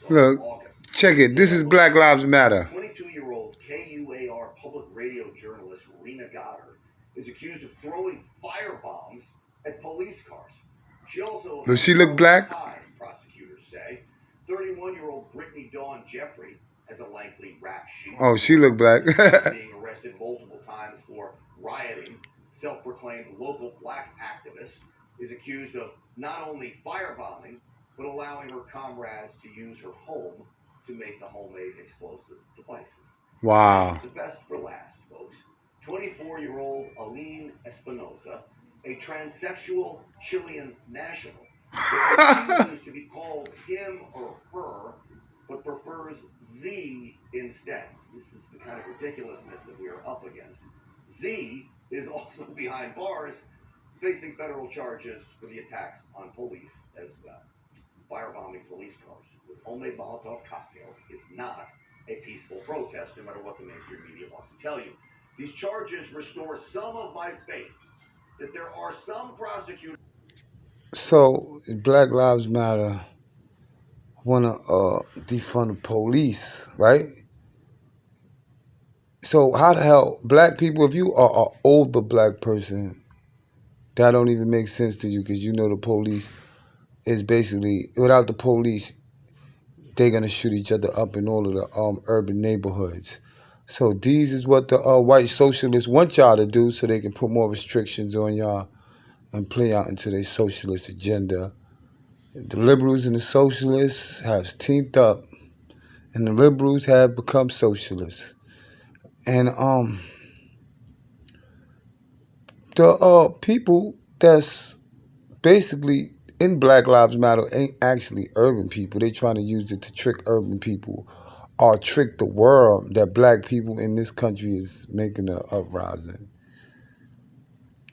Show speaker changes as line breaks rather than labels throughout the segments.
Look, check it. This is Black Lives Matter.
22-year-old KUAR public radio journalist Rena Goddard is accused of throwing firebombs at police cars. She also
Does she look black?
ties, prosecutors say. 31-year-old Brittany Dawn Jeffrey has a lengthy rap sheet.
Oh, she look black.
Being arrested multiple times for rioting, self-proclaimed local black activist is accused of not only firebombing, but allowing her comrades to use her home to make the homemade explosive devices.
Wow.
The best for last, folks. 24-year-old Aline Espinosa, a transsexual Chilean national, refuses to be called him or her, but prefers Z instead. This is the kind of ridiculousness that we are up against. Z is also behind bars, facing federal charges for the attacks on police as well. Firebombing police cars with homemade Molotov cocktails is not a peaceful protest, no matter what the mainstream media wants to tell you. These charges restore some of my faith that there are some prosecutors.
So, Black Lives Matter want to defund the police, right? So, how the hell, black people, if you are an older black person, that don't even make sense to you because you know the police is basically, without the police, they're going to shoot each other up in all of the urban neighborhoods. So these is what the white socialists want y'all to do so they can put more restrictions on y'all and play out into their socialist agenda. The liberals and the socialists have teamed up, and the liberals have become socialists. And the people that's basically in Black Lives Matter ain't actually urban people. They trying to use it to trick urban people or trick the world that black people in this country is making an uprising.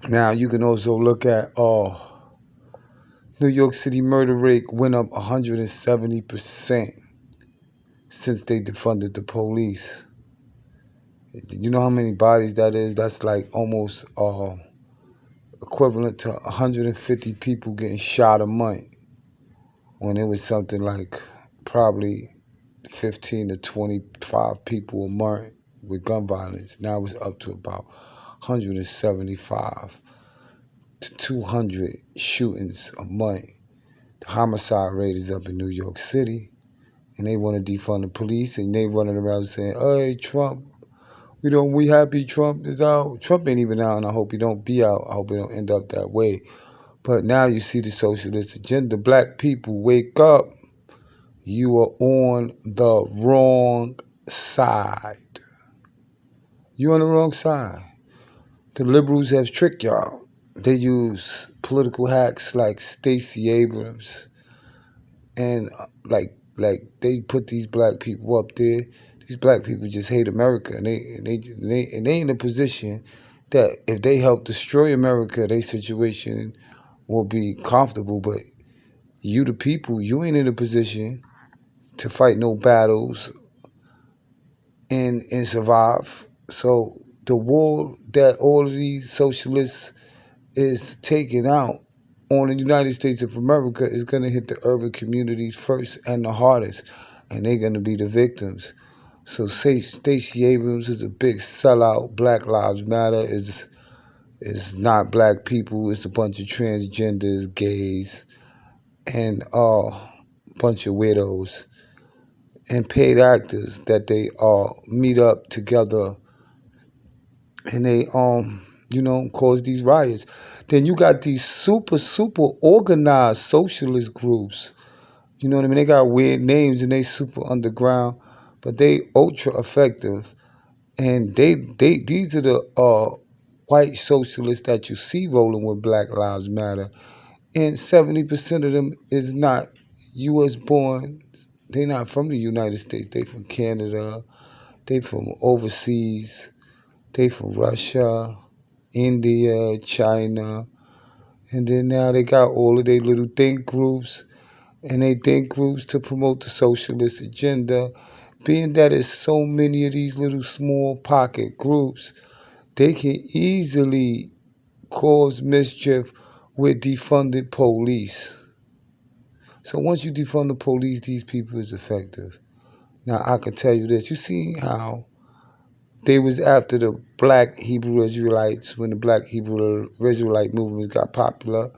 Now, you can also look at New York City murder rate went up 170% since they defunded the police. You know how many bodies that is? That's like almost equivalent to 150 people getting shot a month, when it was something like probably 15 to 25 people a month with gun violence. Now it's up to about 175 to 200 shootings a month. The homicide rate is up in New York City, and they want to defund the police, and they running around saying, "Hey, Trump, we happy Trump is out." Trump ain't even out, and I hope he don't be out. I hope it don't end up that way. But now you see the socialist agenda. Black people, wake up. You are on the wrong side. You're on the wrong side. The liberals have tricked y'all. They use political hacks like Stacey Abrams, and like they put these black people up there. These black people just hate America, and they in a position that if they help destroy America, their situation will be comfortable. But you, the people, you ain't in a position to fight no battles and survive. So the war that all of these socialists is taking out on the United States of America is going to hit the urban communities first and the hardest, and they're going to be the victims. So Stacey Abrams is a big sellout. Black Lives Matter is not black people. It's a bunch of transgenders, gays, and a bunch of widows and paid actors that they meet up together, and they cause these riots. Then you got these super organized socialist groups. You know what I mean? They got weird names and they super underground, but they ultra effective. And these are the white socialists that you see rolling with Black Lives Matter. And 70% of them is not U.S. born. They're not from the United States. They from Canada. They from overseas. They from Russia, India, China. And then now they got all of their little think groups. And they think groups to promote the socialist agenda. Being that there's so many of these little small pocket groups, they can easily cause mischief with defunded police. So once you defund the police, these people is effective. Now I can tell you this. You see how they was after the black Hebrew Israelites when the black Hebrew Israelite movement got popular.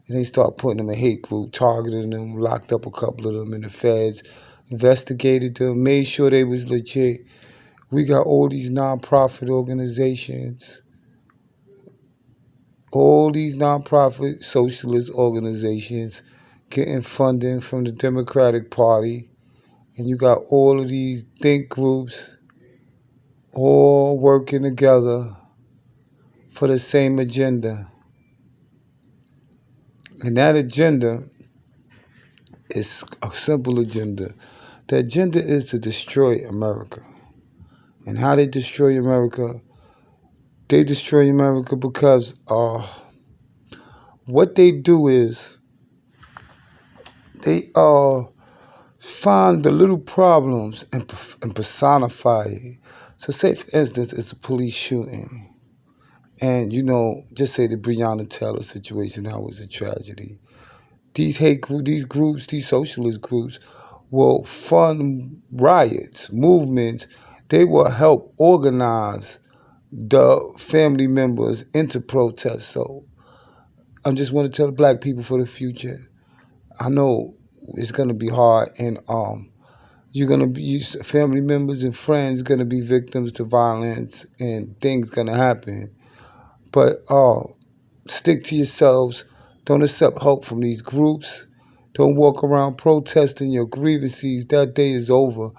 And they start putting them in hate group, targeting them, locked up a couple of them in the feds, investigated them, made sure they was legit. We got all these nonprofit organizations, all these nonprofit socialist organizations getting funding from the Democratic Party. And you got all of these think groups all working together for the same agenda. And that agenda is a simple agenda. The agenda is to destroy America. And how they destroy America? They destroy America because what they do is they find the little problems and personify it. So say, for instance, it's a police shooting. And, just say the Breonna Taylor situation, that was a tragedy. These hate groups, these groups, these socialist groups will fund riots, movements. They will help organize the family members into protests. So I just want to tell the black people for the future, I know it's going to be hard, and you're going to be family members and friends going to be victims to violence, and things going to happen. But stick to yourselves. Don't accept help from these groups. Don't walk around protesting your grievances. That day is over.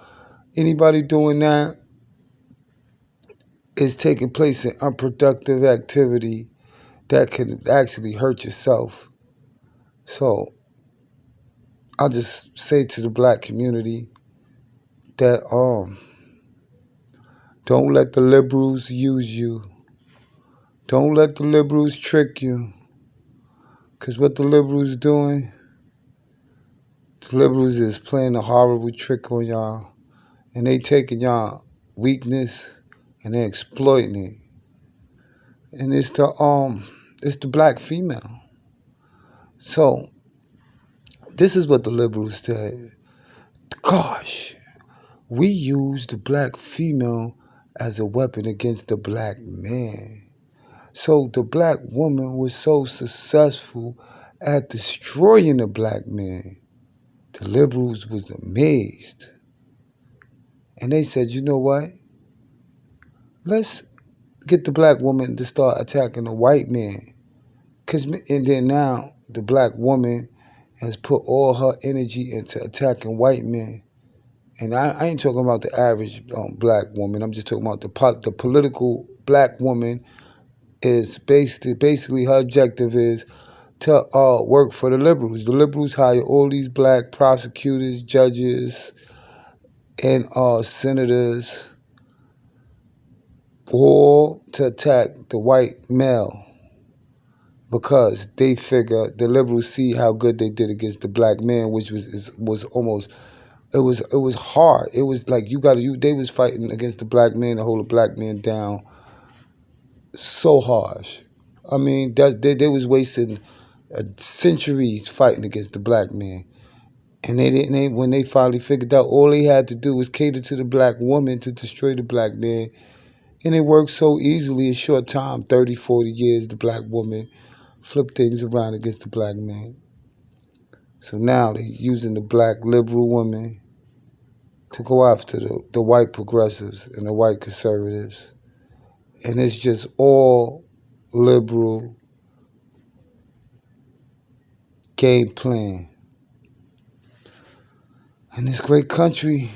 Anybody doing that is taking place in unproductive activity that can actually hurt yourself. So I'll just say to the black community that don't let the liberals use you. Don't let the liberals trick you. Because what the liberals doing, the liberals is playing a horrible trick on y'all. And they taking y'all weakness and they exploiting it. And it's the black female. So this is what the liberals said. Gosh, we use the black female as a weapon against the black man. So the black woman was so successful at destroying the black man. The liberals was amazed. And they said, you know what? Let's get the black woman to start attacking the white man. And then now the black woman has put all her energy into attacking white men. And I ain't talking about the average black woman. I'm just talking about the political black woman. Is basically her objective is to work for the liberals. The liberals hire all these black prosecutors, judges, and senators, all to attack the white male, because they figure the liberals see how good they did against the black man, which was almost. It was hard. It was like they was fighting against the black man to hold the black man down so harsh. I mean, they was wasting centuries fighting against the black man. And when they finally figured out all they had to do was cater to the black woman to destroy the black man. And it worked so easily in a short time, 30, 40 years, the black woman flipped things around against the black man. So now they're using the black liberal woman to go after the white progressives and the white conservatives. And it's just all liberal game plan. And this great country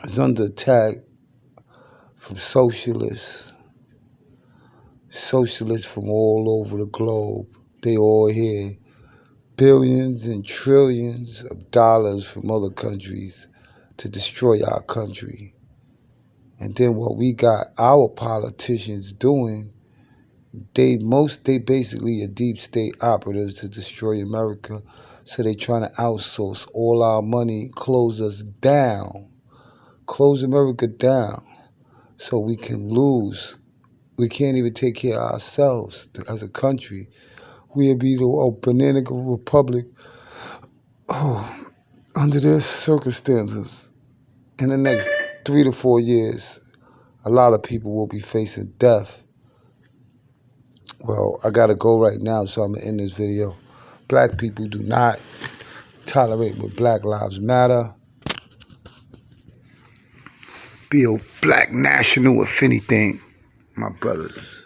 is under attack from socialists from all over the globe. They all here. Billions and trillions of dollars from other countries to destroy our country. And then what we got our politicians doing, they basically are deep state operatives to destroy America. So they trying to outsource all our money, close us down, close America down, so we can lose. We can't even take care of ourselves as a country. We'll be the banana republic Oh, under this circumstances, in the next 3 to 4 years, a lot of people will be facing death. Well, I gotta go right now, so I'm gonna end this video. Black people do not tolerate what Black Lives Matter. Be a black national, if anything, my brothers.